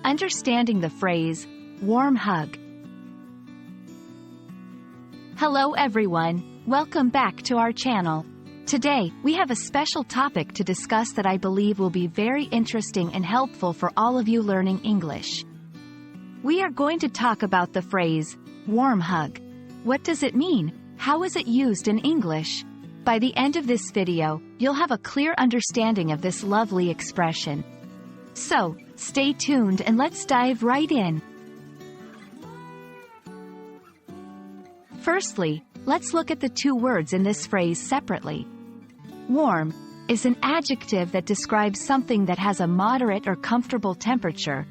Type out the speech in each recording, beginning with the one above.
Understanding the phrase, warm hug. Hello everyone, welcome back to our channel. Today, we have a special topic to discuss that I believe will be very interesting and helpful for all of you learning English. We are going to talk about the phrase, warm hug. What does it mean? How is it used in English? By the end of this video, you'll have a clear understanding of this lovely expression. So, stay tuned and let's dive right in. Firstly, let's look at the two words in this phrase separately. Warm is an adjective that describes something that has a moderate or comfortable temperature,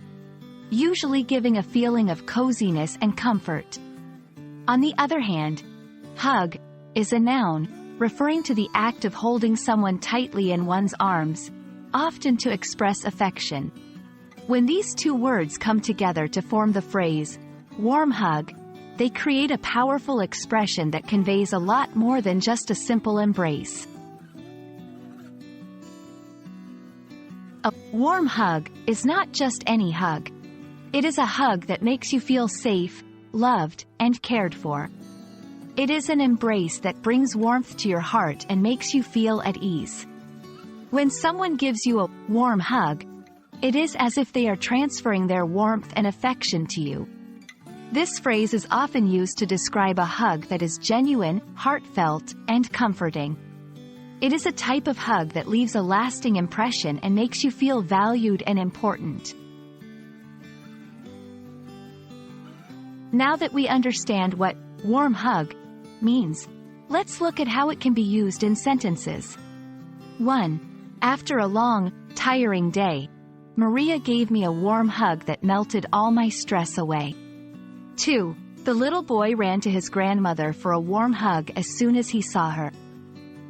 usually giving a feeling of coziness and comfort. On the other hand, hug is a noun, referring to the act of holding someone tightly in one's arms, often to express affection. When these two words come together to form the phrase, warm hug, they create a powerful expression that conveys a lot more than just a simple embrace. A warm hug is not just any hug. It is a hug that makes you feel safe, loved, and cared for. It is an embrace that brings warmth to your heart and makes you feel at ease. When someone gives you a warm hug, it is as if they are transferring their warmth and affection to you. This phrase is often used to describe a hug that is genuine, heartfelt, and comforting. It is a type of hug that leaves a lasting impression and makes you feel valued and important. Now that we understand what warm hug means, let's look at how it can be used in sentences. 1. After a long, tiring day, Maria gave me a warm hug that melted all my stress away. 2. The little boy ran to his grandmother for a warm hug as soon as he saw her.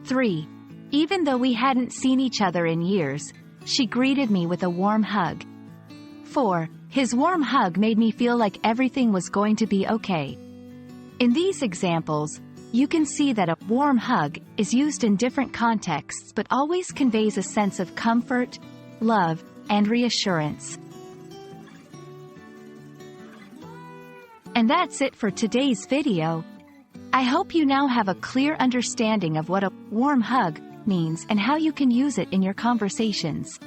3. Even though we hadn't seen each other in years, she greeted me with a warm hug. 4. His warm hug made me feel like everything was going to be okay. In these examples, you can see that a warm hug is used in different contexts but always conveys a sense of comfort, love, and reassurance. And that's it for today's video. I hope you now have a clear understanding of what a warm hug means and how you can use it in your conversations.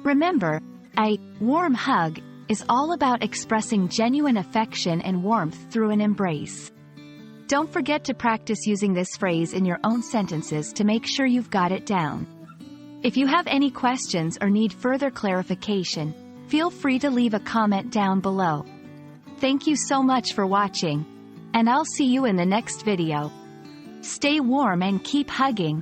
Remember, a warm hug is all about expressing genuine affection and warmth through an embrace. Don't forget to practice using this phrase in your own sentences to make sure you've got it down. If you have any questions or need further clarification, feel free to leave a comment down below. Thank you so much for watching, and I'll see you in the next video. Stay warm and keep hugging.